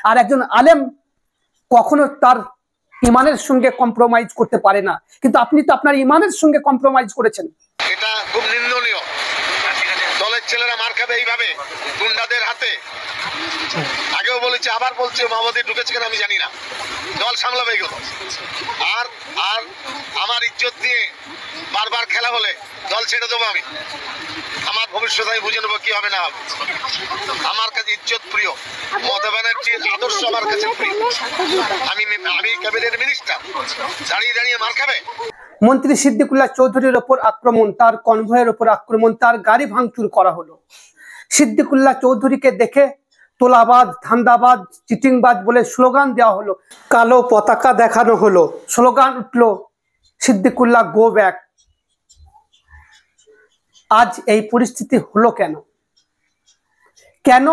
আর একজন আলেম কখনো তার ইমানের সঙ্গে কম্প্রোমাইজ করতে পারে না, কিন্তু আপনি তো আপনার ইমানের সঙ্গে কম্প্রোমাইজ করেছেন। এটা খুব নিন্দনীয়। দলের ছেলেরা মার খাবে এইভাবে গুন্ডাদের হাতে। আগেও বলেছি, আবার বলছি, মাওবাদী ঢুকেছে কিনা আমি জানি না, দল সামলাবে এগুলো। আর আর আমার ইজ্জত দিয়ে বারবার খেলা হলে দল ছেড়ে দেবো আমি। আমার ভবিষ্যৎ আমি বুঝে নেবো কি হবে না হবে। আমার কাছে ইজ্জত প্রিয়, মমতা ব্যানার্জির আদর্শ আমার কাছে প্রিয়। আমি ক্যাবিনেট মিনিস্টার, দাঁড়িয়ে দাঁড়িয়ে মার খাবে। মন্ত্রী সিদ্দিকুল্লাহ চৌধুরীর ওপর আক্রমণ, তার কনভয়ের ওপর আক্রমণ, তার গাড়ি ভাঙচুর করা হলো। সিদ্দিকুল্লাহ চৌধুরীকে দেখে তোলাবাজ, ধান্দাবাজ, চিটিংবাজ বলে স্লোগান দেওয়া হলো, কালো পতাকা দেখানো হলো, স্লোগান উঠলো সিদ্দিকুল্লাহ গো ব্যাক। আজ এই পরিস্থিতি হলো কেন? কেন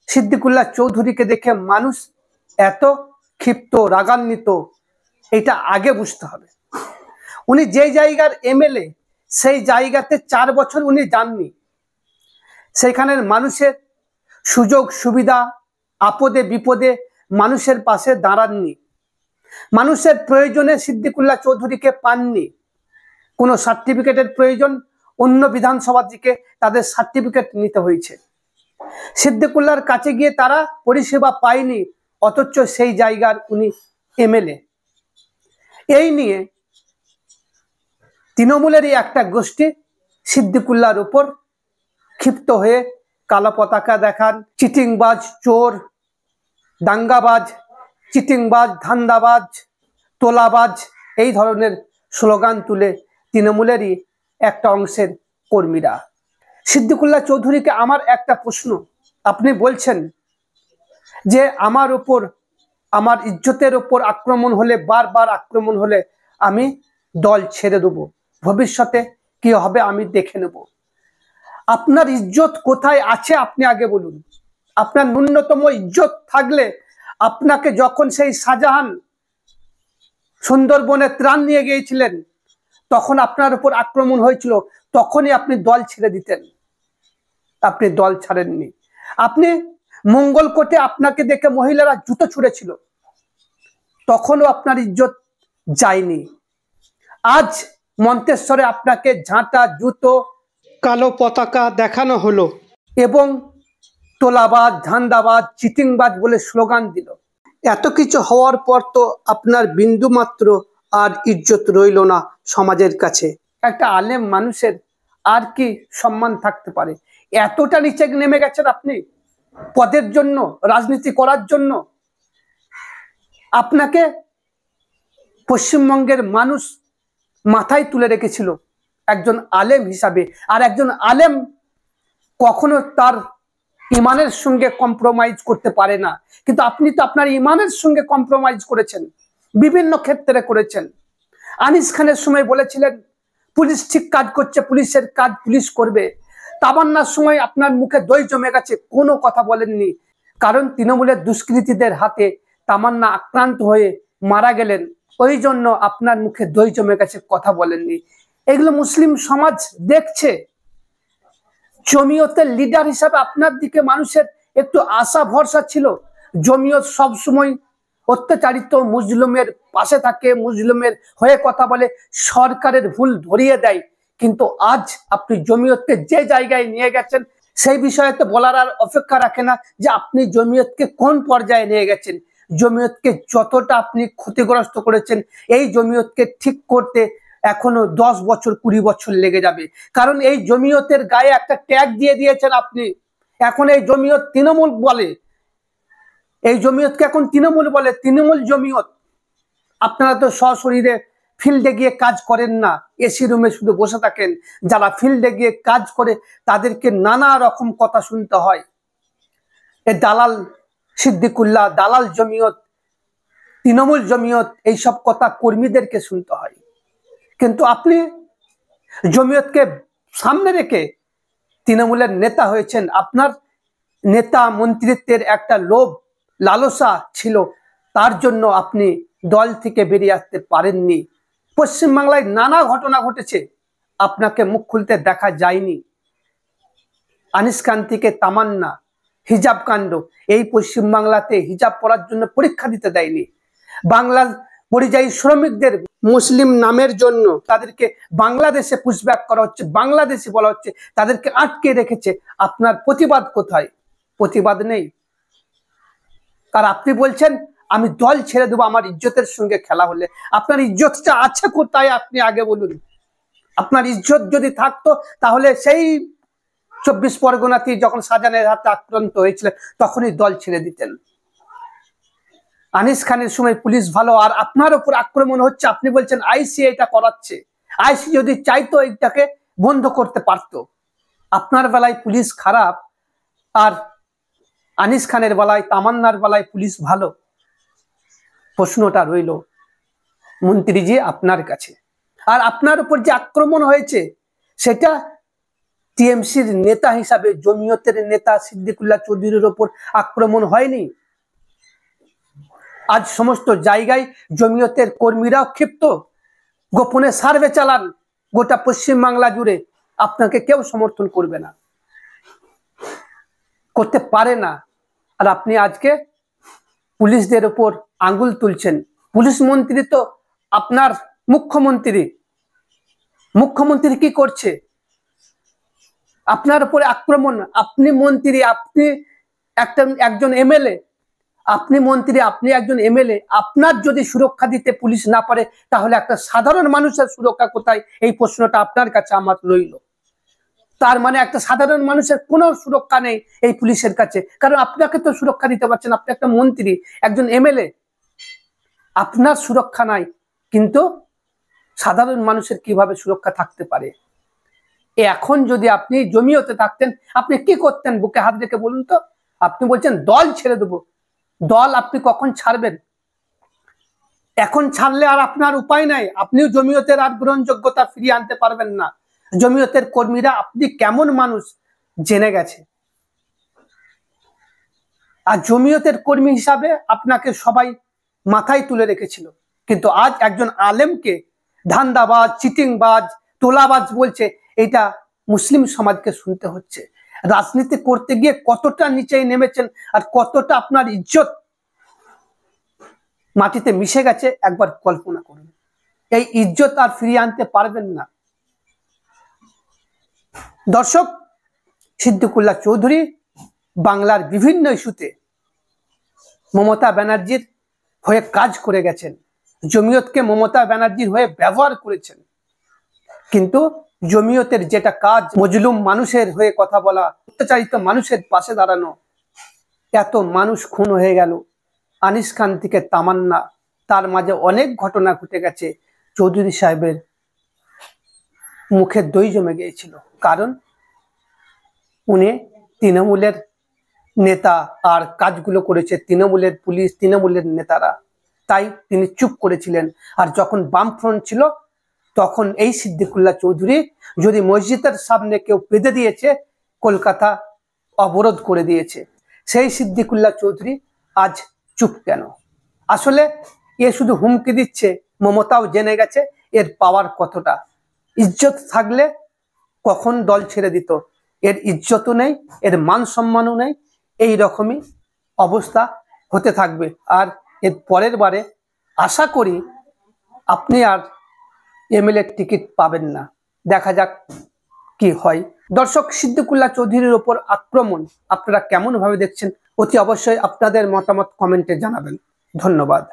সিদ্দিকুল্লাহ চৌধুরীকে দেখে মানুষ এত ক্ষিপ্ত, রাগান্বিত? এটা আগে বুঝতে হবে। উনি যে জায়গার এমএলএ, সেই জায়গাতে 4 বছর উনি যাননি। সেখানের মানুষের সুযোগ সুবিধা, আপদে বিপদে মানুষের পাশে দাঁড়াননি। মানুষের প্রয়োজনে সিদ্দিকুল্লাহ চৌধুরীকে পাননি। কোনো সার্টিফিকেটের প্রয়োজন, অন্য বিধানসভা থেকে তাদের সার্টিফিকেট নিতে হয়েছে। সিদ্দিকুল্লাহর কাছে গিয়ে তারা পরিষেবা পায়নি, অথচ সেই জায়গার উনি এমএলএ। এই নিয়ে তৃণমূলেরই একটা গোষ্ঠী সিদ্দিকুল্লাহর উপর ক্ষিপ্ত হয়ে কালো পতাকা দেখান, চিটিংবাজ, চোর, দাঙ্গাবাজ, চিটিংবাজ, ধান্দাবাজ, তোলাবাজ, এই ধরনের স্লোগান তুলে তৃণমূলেরই একটা অংশের কর্মীরা। সিদ্দিকুল্লাহ চৌধুরীকে আমার একটা প্রশ্ন, আপনি বলছেন যে আমার উপর, আমার ইজ্জতের উপর আক্রমণ হলে, বারবার আক্রমণ হলে আমি দল ছেড়ে দেবো, ভবিষ্যতে কি হবে আমি দেখে নেব। আপনার ইজ্জত কোথায় আছে আপনি আগে বলুন। আপনার ন্যূনতম ইজ্জত থাকলে, আপনাকে যখন সেই শাহজাহান সুন্দরবনে ত্রাণ নিয়ে গিয়েছিলেন, তখন আপনার উপর আক্রমণ হয়েছিল, তখনই আপনি দল ছেড়ে দিতেন। আপনি দল ছাড়েননি। আপনি মঙ্গলকোটে আপনাকে দেখে মহিলারা জুতো ছুঁড়েছিল, তখনও আপনার ইজ্জত যায়নি। আজ মন্তেশ্বরে আপনাকে ঝাঁটা, জুতো, কালো পতাকা দেখানো হলো এবং তোলাবাজ, ধান্দাবাজ, চিটিংবাজ বলে স্লোগান দিল। এত কিছু হওয়ার পর তো আপনার বিন্দুমাত্র আর ইজ্জত রইল না সমাজের কাছে। একটা আলেম মানুষের আর কি সম্মান থাকতে পারে? এতটা নিচে নেমে গেছেন আপনি পদের জন্য, রাজনীতি করার জন্য। আপনাকে পশ্চিমবঙ্গের মানুষ মাথায় তুলে রেখেছিল একজন আলেম হিসাবে। আর একজন আলেম কখনো তার ইমানের সঙ্গে কম্প্রোমাইজ করতে পারে না, কিন্তু আপনি তো আপনার ইমানের সঙ্গে কম্প্রোমাইজ করেছেন, বিভিন্ন ক্ষেত্রে করেছেন। আনিস খানের সময় বলেছিলেন পুলিশ ঠিক কাজ করছে, পুলিশের কাজ পুলিশ করবে। তামান্নার সময় আপনার মুখে দই জমে গেছে, কোনো কথা বলেননি, কারণ তৃণমূলের দুষ্কৃতীদের হাতে তামান্না আক্রান্ত হয়ে মারা গেলেন, ওই জন্য আপনার মুখে দই জমে গেছে, কথা বলেননি। এগুলো মুসলিম সমাজ দেখছে। জমিয়তের লিডার হিসাবে আপনার দিকে মানুষের একটু আশা ভরসা ছিল। জমিয়ত সবসময় অত্যাচারিত মুসলিমের পাশে থাকে, মুসলিমের হয়ে কথা বলে, সরকারের ভুল ধরিয়ে দেয়। কিন্তু আজ আপনি জমিয়তকে যে জায়গায় নিয়ে গেছেন, সেই বিষয়ে তো বলার আর অপেক্ষা রাখে না যে আপনি জমিয়তকে কোন পর্যায়ে নিয়ে গেছেন। জমিয়তকে যতটা আপনি ক্ষতিগ্রস্ত করেছেন, এই জমিয়তকে ঠিক করতে এখনো 10 বছর 20 বছর লেগে যাবে। কারণ এই জমিয়তের গায়ে একটা ট্যাগ দিয়ে দিয়েছেন আপনি। এখন এই জমিয়ত তৃণমূল বলে, এই জমিয়তকে এখন তৃণমূল বলে, তৃণমূল জমিয়ত। আপনারা তো সশরীরে ফিল্ডে গিয়ে কাজ করেন না, এসি রুমে শুধু বসে থাকেন। যারা ফিল্ডে গিয়ে কাজ করে তাদেরকে নানা রকম কথা শুনতে হয়। এ দালাল সিদ্দিকুল্লাহ, দালাল জমিয়ত, তৃণমূল জমিয়ত, এইসব কথা কর্মীদেরকে শুনতে হয়। কিন্তু আপনি জমিয়তকে সামনে রেখে তৃণমূলের নেতা হয়েছেন। আপনার নেতা মন্ত্রিত্বের একটা লোভ লালসা ছিল, তার জন্য আপনি দল থেকে বেরিয়ে আসতে পারেননি। পশ্চিমবাংলায় নানা ঘটনা ঘটেছে, আপনাকে মুখ খুলতে দেখা যায়নি। আনিস খান থেকে তামান্না, হিজাব কাণ্ড, এই পশ্চিমবাংলাতে হিজাব পরার জন্য পরীক্ষা দিতে দেয়নি। বাংলার পরিযায়ী শ্রমিকদের মুসলিম নামের জন্য তাদেরকে বাংলাদেশে পুশব্যাক করা হচ্ছে, বাংলাদেশি বলা হচ্ছে, তাদেরকে আটকে রেখেছে। আপনার প্রতিবাদ কোথায়? প্রতিবাদ নেই। আর আপনি বলছেন আমি দল ছেড়ে দেবো আমার ইজ্জতের সঙ্গে খেলা হলে। আপনার ইজ্জতটা আছে কোথায় আপনি আগে বলুন। আপনার ইজ্জত যদি থাকতো তাহলে সেই 24 পরগনাতে যখন শাহজাহানের হাতে আক্রান্ত হয়েছিল তখনই দল ছেড়ে দিতেন। আনিস খানের সময় পুলিশ ভালো, আর আপনার উপর আক্রমণ হচ্ছে, আপনি বলছেন আইসি এটা করাচ্ছে। আইসি যদি চাইতো এটাকে বন্ধ করতে পারতো। আপনার বেলায় পুলিশ খারাপ আর আনিস খানের বেলায়, তামান্নার বেলায় পুলিশ ভালো? প্রশ্নটা রইল মন্ত্রীজি আপনার কাছে। আর আপনার উপর যে আক্রমণ হয়েছে সেটা টিএমসির নেতা হিসাবে, জমিয়তের নেতা সিদ্দিকুল্লাহ চৌধুরীর উপর আক্রমণ হয়নি। আজ সমস্ত জায়গায় জমিয়তের কর্মীরাও ক্ষিপ্ত, গোপনে সার্ভে চালান গোটা পশ্চিমবাংলা জুড়ে। আপনাকে কেউ সমর্থন করবে না, করতে পারে না। আর আপনি আজকে পুলিশদের উপর আঙ্গুল তুলছেন। পুলিশ মন্ত্রী তো আপনার মুখ্যমন্ত্রী। মুখ্যমন্ত্রী কি করছে? আপনার উপরে আক্রমণ। আপনি মন্ত্রী, আপনি একজন এমএলএ, আপনি মন্ত্রী, আপনি একজন এমএলএ। আপনার যদি সুরক্ষা দিতে পুলিশ না পারে তাহলে একটা সাধারণ মানুষের সুরক্ষা কোথায়? এই প্রশ্নটা আপনার কাছে আমার রইল। তার মানে একটা সাধারণ মানুষের কোনো সুরক্ষা নেই এই পুলিশের কাছে, কারণ আপনাকে তো সুরক্ষা দিতে পারছেন। আপনি একটা মন্ত্রী, একজন এমএলএ, আপনার সুরক্ষা নাই, কিন্তু সাধারণ মানুষের কিভাবে সুরক্ষা থাকতে পারে? এখন যদি আপনি জমিয়তে থাকতেন আপনি কি করতেন? বুকে হাত রেখে বলুন তো। আপনি বলছেন দল ছেড়ে দেবো। দল আপনি কখন ছাড়বেন? এখন ছাড়লে আর আপনার উপায় নাই। আপনিও জমিয়তের আর গ্রহণযোগ্যতা ফিরিয়ে আনতে পারবেন না। জমিয়তের কর্মীরা আপনি কেমন মানুষ জেনে গেছে। আর জমিয়তের কর্মী হিসাবে আপনাকে সবাই মাথায় তুলে রেখেছিল, কিন্তু আজ একজন আলেমকে ধান্দাবাজ, চিটিংবাজ, তোলাবাজ বলছে, এটা মুসলিম সমাজকে শুনতে হচ্ছে। রাজনীতি করতে গিয়ে কতটা নিচে নেমেছেন আর কতটা আপনার ইজ্জত মাটিতে মিশে গেছে একবার কল্পনা করুন। এই ইজ্জত আর ফিরিয়ে আনতে পারবেন না। দর্শক, সিদ্দিকুল্লাহ চৌধুরী বাংলার বিভিন্ন ইস্যুতে মমতা ব্যানার্জির হয়ে কাজ করে গেছেন। জমিয়তকে মমতা ব্যানার্জির হয়ে ব্যবহার করেছেন, কিন্তু জমিয়তের যেটা কাজ, মজলুম মানুষের হয়ে কথা বলা, অত্যাচারিত মানুষের পাশে দাঁড়ানো, এত মানুষ খুন হয়ে গেল। আনিস খান থেকে তামান্না, তার মাঝে অনেক ঘটনা ঘটে গেছে। চৌধুরী সাহেবের মুখে দই জমে গিয়েছিল, কারণ উনি তৃণমূলের নেতা আর কাজগুলো করেছে তৃণমূলের পুলিশ, তৃণমূলের নেতারা, তাই তিনি চুপ করেছিলেন। আর যখন বামফ্রন্ট ছিল তখন এই সিদ্দিকুল্লাহ চৌধুরী যদি মসজিদের সামনে কেউ বেঁধে দিয়েছে, কলকাতা অবরোধ করে দিয়েছে, সেই সিদ্দিকুল্লাহ চৌধুরী আজ চুপ কেন? আসলে এ শুধু হুমকি দিচ্ছে, মমতাও জেনে গেছে এর পাওয়ার কতটা। ইজ্জত থাকলে কখন দল ছেড়ে দিত। এর ইজ্জতও নেই, এর মান সম্মানও নেই। এই রকমই অবস্থা হতে থাকবে। আর এর পরের বারে আশা করি আপনি আর এমএলএ টিকিট পাবেন না। দেখা যাক কি হয়। দর্শক, সিদ্দিকুল্লাহ চৌধুরীর ওপর আক্রমণ আপনারা কেমন ভাবে দেখছেন? অতি অবশ্যই আপনাদের মতামত কমেন্টে জানাবেন। ধন্যবাদ।